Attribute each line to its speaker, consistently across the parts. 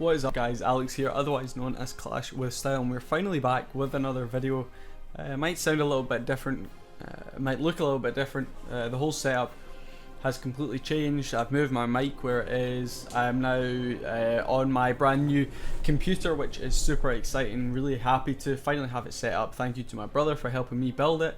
Speaker 1: What is up guys, Alex here, otherwise known as Clash with Style, and we're finally back with another video. It might sound a little bit different, it might look a little bit different. The whole setup has completely changed. I've moved my mic where it is. I am now on my brand new computer, which is super exciting. Really happy to finally have it set up. Thank you to my brother for helping me build it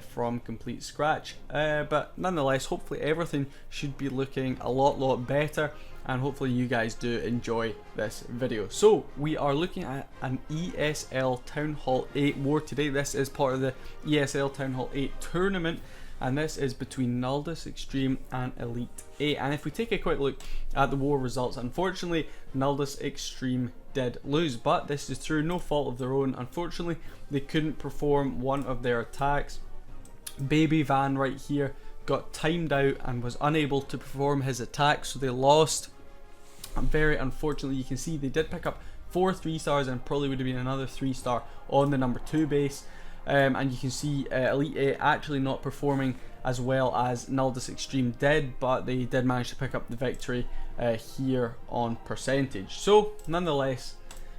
Speaker 1: from complete scratch. But nonetheless, hopefully everything should be looking a lot better, and hopefully you guys do enjoy this video. So we are looking at an ESL Townhall 8 war today. This is part of the ESL Townhall 8 tournament, and this is between Nulldus Extreme and Elitye. And if we take a quick look at the war results, unfortunately Nulldus Extreme did lose, but this is through no fault of their own. Unfortunately, they couldn't perform one of their attacks. Baby Van right here got timed out and was unable to perform his attack, so they lost. Very unfortunately, you can see they did pick up 4 3-stars and probably would have been another 3-star on the number 2 base. And you can see Elitye actually not performing as well as Nulldus Extreme did, but they did manage to pick up the victory here on percentage. So nonetheless,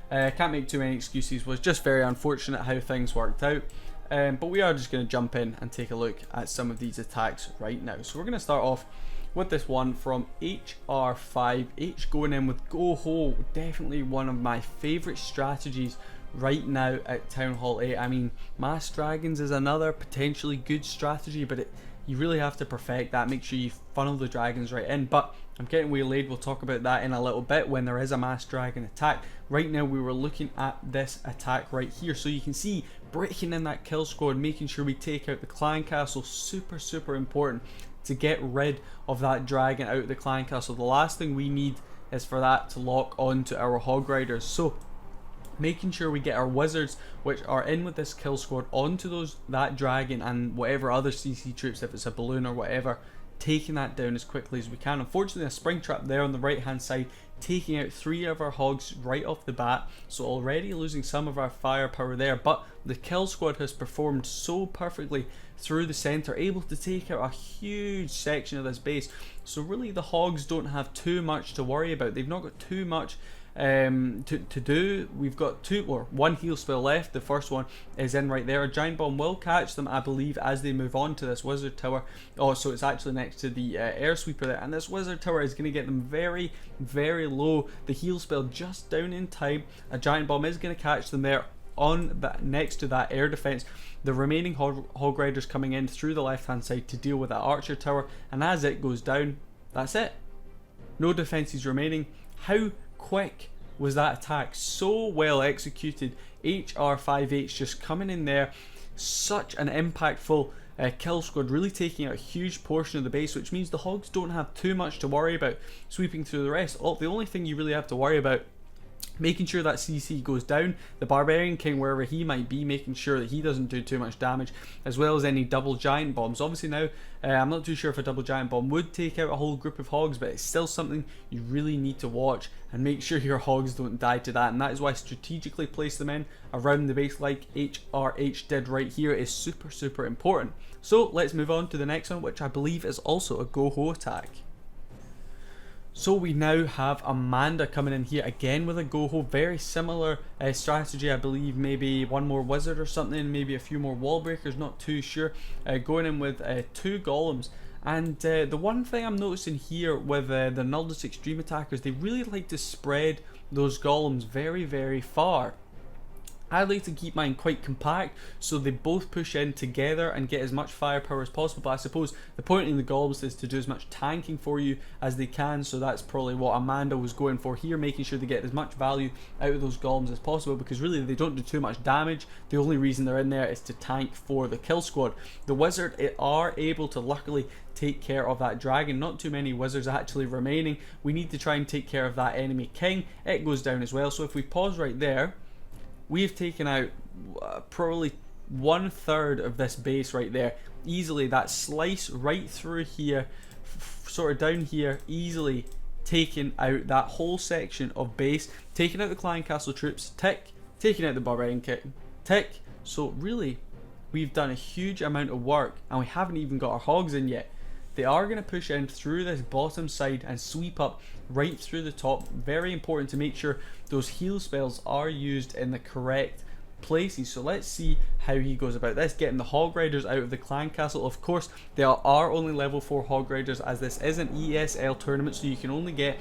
Speaker 1: can't make too many excuses. Was just very unfortunate how things worked out. But we are just going to jump in and take a look at some of these attacks right now. So we're going to start off with this one from HR5. H going in with Go Ho, definitely one of my favourite strategies right now at Townhall 8. I mean, Mass Dragons is another potentially good strategy, but you really have to perfect that. Make sure you funnel the dragons right in. But I'm getting waylaid. We'll talk about that in a little bit when there is a Mass Dragon attack. Right now we were looking at this attack right here. So you can see breaking in that kill squad, making sure we take out the clan castle. Super important to get rid of that dragon out of the clan castle. The last thing we need is for that to lock on to our hog riders. So making sure we get our wizards, which are in with this kill squad, onto that dragon and whatever other CC troops, if it's a balloon or whatever, taking that down as quickly as we can. Unfortunately, a spring trap there on the right hand side, taking out 3 of our hogs right off the bat, so already losing some of our firepower there. But the kill squad has performed so perfectly through the center, able to take out a huge section of this base. So really the hogs don't have too much to worry about. They've not got too much to do. We've got 1 heal spell left. The first one is in right there. A giant bomb will catch them, I believe, as they move on to this wizard tower. Oh, so it's actually next to the air sweeper there, and this wizard tower is going to get them very low. The heal spell just down in time. A giant bomb is going to catch them there on that, next to that air defense. The remaining hog riders coming in through the left hand side to deal with that archer tower, and as it goes down, that's it. No defenses remaining. How quick was that attack? So well executed. HR5H just coming in there, such an impactful kill squad, really taking out a huge portion of the base, which means the hogs don't have too much to worry about sweeping through the rest. The only thing you really have to worry about, making sure that CC goes down, the Barbarian King wherever he might be, making sure that he doesn't do too much damage, as well as any double giant bombs. Obviously now, I'm not too sure if a double giant bomb would take out a whole group of hogs, but it's still something you really need to watch and make sure your hogs don't die to that. And that is why strategically place them in around the base like HRH did right here is super important. So let's move on to the next one, which I believe is also a Go Ho attack. So we now have Amanda coming in here again with a Go Ho, very similar strategy. I believe maybe 1 more wizard or something, maybe a few more wall breakers, not too sure. Going in with 2 golems. And the one thing I'm noticing here with the Nulldus Extreme attackers, they really like to spread those golems very far. I like to keep mine quite compact so they both push in together and get as much firepower as possible. But I suppose the point in the golems is to do as much tanking for you as they can, so that's probably what Amanda was going for here, making sure they get as much value out of those golems as possible, because really they don't do too much damage. The only reason they're in there is to tank for the kill squad. The wizard are able to luckily take care of that dragon. Not too many wizards actually remaining. We need to try and take care of that enemy king. It goes down as well. So if we pause right there, we've taken out probably 1/3 of this base right there. Easily, that slice right through here, sort of down here, easily taking out that whole section of base, taking out the clan castle troops, tick, taking out the barbarian king, tick. So really, we've done a huge amount of work, and we haven't even got our hogs in yet. they are going to push in through this bottom side and sweep up right through the top. Very important to make sure those heal spells are used in the correct places. So let's see how he goes about this, getting the Hog Riders out of the clan castle. Of course, there are only level 4 Hog Riders, as this is an ESL tournament, so you can only get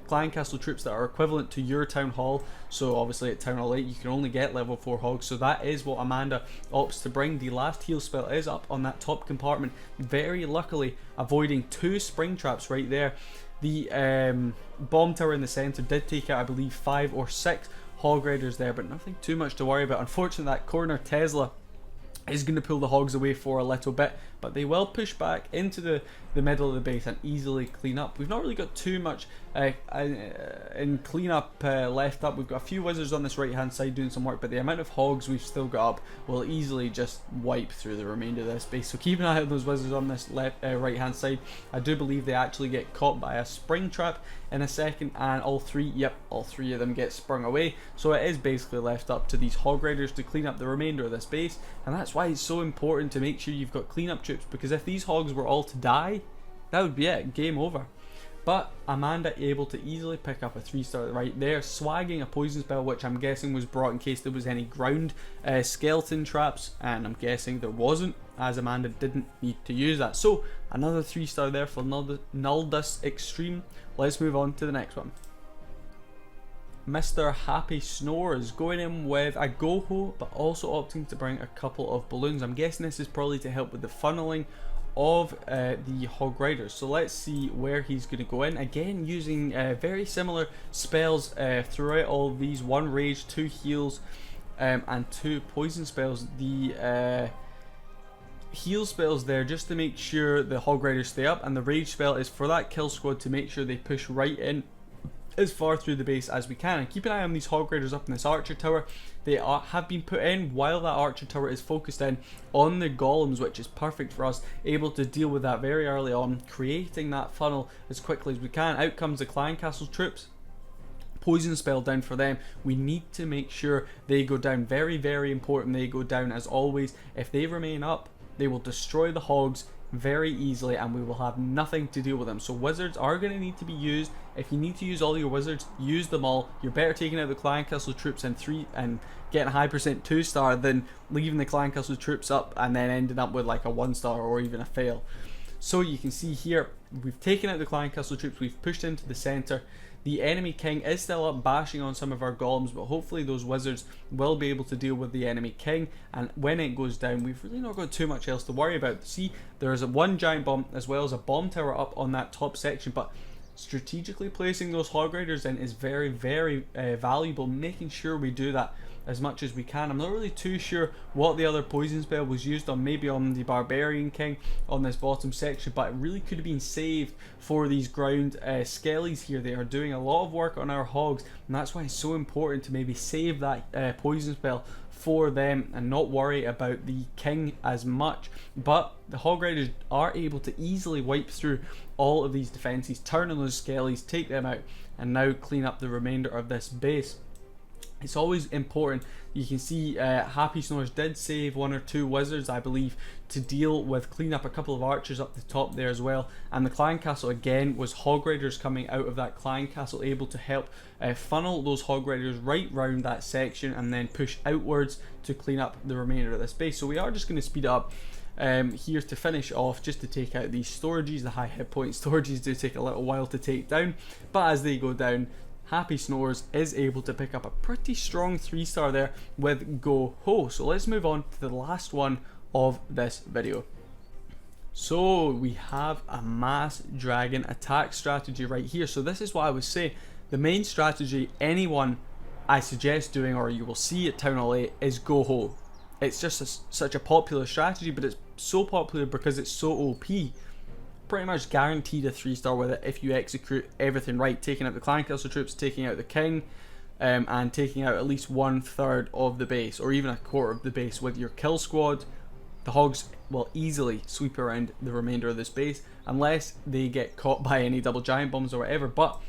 Speaker 1: clan castle troops that are equivalent to your town hall. So obviously at Town Hall 8 you can only get level 4 hogs, so that is what Amanda opts to bring. The last heal spell is up on that top compartment, very luckily avoiding 2 spring traps right there. The bomb tower in the centre did take out, I believe, 5 or 6 Hog Riders there, but nothing too much to worry about. Unfortunately, that corner Tesla is going to pull the hogs away for a little bit, but they will push back into the middle of the base and easily clean up. We've not really got too much in cleanup left up. We've got a few wizards on this right hand side doing some work, but the amount of hogs we've still got up will easily just wipe through the remainder of this base. So keep an eye on those wizards on this right hand side. I do believe they actually get caught by a spring trap in a second, and all three of them get sprung away. So it is basically left up to these Hog Riders to clean up the remainder of this base, and that's why it's so important to make sure you've got cleanup troops, because if these hogs were all to die, that would be it, game over. But Amanda able to easily pick up a 3-star right there, swagging a poison spell, which I'm guessing was brought in case there was any ground skeleton traps, and I'm guessing there wasn't, as Amanda didn't need to use that. So another 3-star there for Nulldus Extreme. Let's move on to the next one. Mr. Happy Snores going in with a Goho, but also opting to bring a couple of balloons. I'm guessing this is probably to help with the funneling of the Hog Riders. So let's see where he's going to go in. Again, using very similar spells throughout all of these. 1 rage, 2 heals, and 2 poison spells. The heal spells there just to make sure the Hog Riders stay up, and the rage spell is for that kill squad to make sure they push right in as far through the base as we can. And keep an eye on these Hog Riders up in this archer tower. They have been put in while that archer tower is focused in on the golems, which is perfect for us, able to deal with that very early on, creating that funnel as quickly as we can. Out comes the clan castle troops. Poison spell down for them. We need to make sure they go down. Very, very important they go down, as always. If they remain up, they will destroy the hogs very easily, and we will have nothing to deal with them. So wizards are going to need to be used. If you need to use all your wizards, use them all. You're better taking out the clan castle troops and getting a high percent 2-star than leaving the clan castle troops up and then ending up with like a 1-star or even a fail. So you can see here, we've taken out the clan castle troops, we've pushed into the center. The enemy king is still up bashing on some of our golems, but hopefully those wizards will be able to deal with the enemy king, and when it goes down, we've really not got too much else to worry about. See, there's 1 giant bomb as well as a bomb tower up on that top section, but strategically placing those Hog Riders in is very, very valuable, making sure we do that as much as we can. I'm not really too sure what the other poison spell was used on, maybe on the Barbarian King on this bottom section, but it really could have been saved for these ground skellies here. They are doing a lot of work on our hogs, and that's why it's so important to maybe save that poison spell for them and not worry about the king as much. But the Hog Riders are able to easily wipe through all of these defenses, turn on those skellies, take them out, and now clean up the remainder of this base. It's always important. You can see Happy Snores did save 1 or 2 wizards, I believe, to deal with, clean up a couple of archers up the top there as well. And the clan castle again was Hog Riders coming out of that clan castle, able to help funnel those Hog Riders right round that section and then push outwards to clean up the remainder of this base. So we are just going to speed up here to finish off, just to take out these storages. The high hit point storages do take a little while to take down, but as they go down, Happy Snores is able to pick up a pretty strong 3-star there with Go Ho. So let's move on to the last one of this video. So we have a mass dragon attack strategy right here. So this is what I would say the main strategy anyone I suggest doing, or you will see at Town Hall 8, is Go Ho. It's just such a popular strategy, but it's so popular because it's so OP. Pretty much guaranteed a 3-star with it if you execute everything right, taking out the clan castle troops, taking out the king, and taking out at least 1/3 of the base, or even a quarter of the base with your kill squad. The hogs will easily sweep around the remainder of this base unless they get caught by any double giant bombs or whatever. But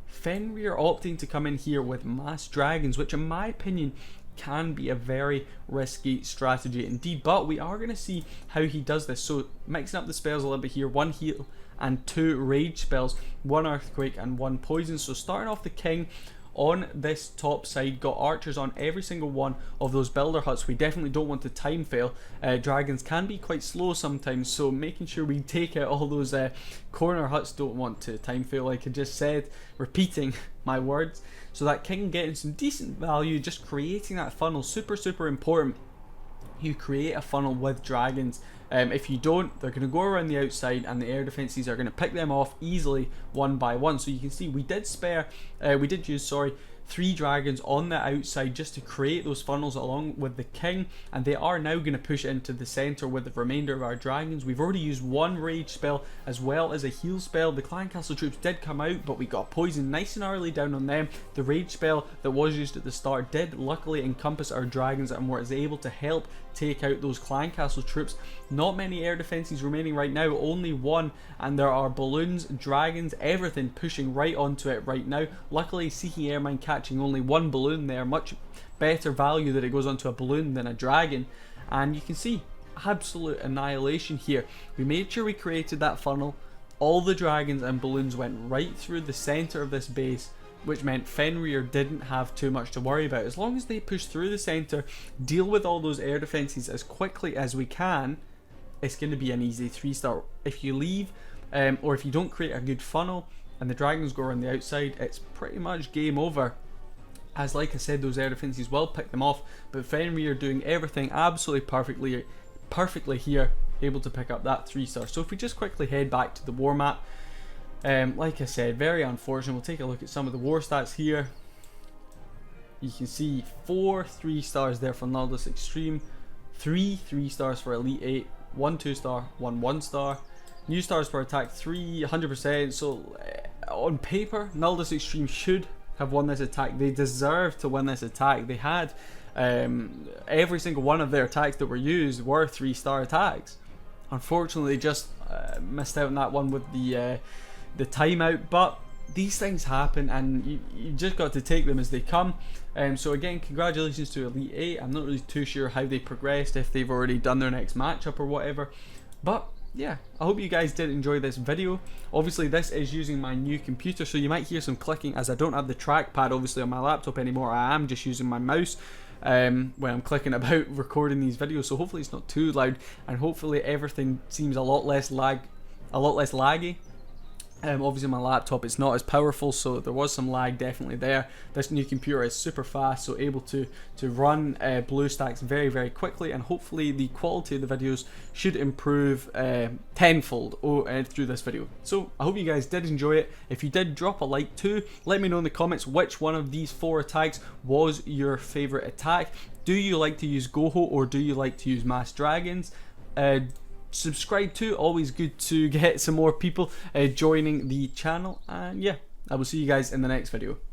Speaker 1: Fenrir opting to come in here with mass dragons, which in my opinion can be a very risky strategy indeed, but we are going to see how he does this. So mixing up the spells a little bit here, 1 heal and 2 rage spells, 1 earthquake and 1 poison. So starting off the king on this top side, got archers on every single one of those builder huts. We definitely don't want to time fail. Dragons can be quite slow sometimes, so making sure we take out all those corner huts, don't want to time fail, like I just said, repeating my words. So that king getting some decent value, just creating that funnel, super important. You create a funnel with dragons. If you don't, they're going to go around the outside and the air defenses are going to pick them off easily one by one. So you can see we did use 3 dragons on the outside just to create those funnels along with the king, and they are now going to push into the center with the remainder of our dragons. We've already used 1 rage spell as well as a heal spell. The clan castle troops did come out, but we got poison nice and early down on them. The rage spell that was used at the start did luckily encompass our dragons and was able to help take out those clan castle troops. Not many air defenses remaining right now, only 1, and there are balloons, dragons, everything pushing right onto it right now. Luckily Seeking Airmine catching only 1 balloon there, much better value that it goes onto a balloon than a dragon, and you can see absolute annihilation here. We made sure we created that funnel. All the dragons and balloons went right through the center of this base, which meant Fenrir didn't have too much to worry about. As long as they push through the center, deal with all those air defenses as quickly as we can, it's going to be an easy 3-star. If you leave, or if you don't create a good funnel and the dragons go around the outside, it's pretty much game over. As like I said, those air defenses will pick them off, but Fenrir doing everything absolutely perfectly here, able to pick up that 3-star. So if we just quickly head back to the war map, like I said, very unfortunate. We'll take a look at some of the war stats here. You can see 4 3-stars there for Nulldus Extreme, 3 3-stars for Elitye, 1 2-star, 1 1-star. New stars per attack 300%. So on paper, Nulldus Extreme should have won this attack. They deserve to win this attack. They had every single one of their attacks that were used were 3-star attacks. Unfortunately, they just missed out on that one with the timeout, but these things happen and you just got to take them as they come. So again, congratulations to Elitye. I'm not really too sure how they progressed, if they've already done their next matchup or whatever, but yeah, I hope you guys did enjoy this video. Obviously this is using my new computer, so you might hear some clicking as I don't have the trackpad obviously on my laptop anymore. I am just using my mouse when I'm clicking about recording these videos, so hopefully it's not too loud and hopefully everything seems a lot less laggy. Obviously my laptop, it's not as powerful, so there was some lag definitely there. This new computer is super fast, so able to run BlueStacks very quickly, and hopefully the quality of the videos should improve tenfold through this video. So I hope you guys did enjoy it. If you did, drop a like too. Let me know in the comments which one of these 4 attacks was your favorite attack. Do you like to use Goho or do you like to use Mass Dragons? Subscribe too, always good to get some more people joining the channel, and yeah, I will see you guys in the next video.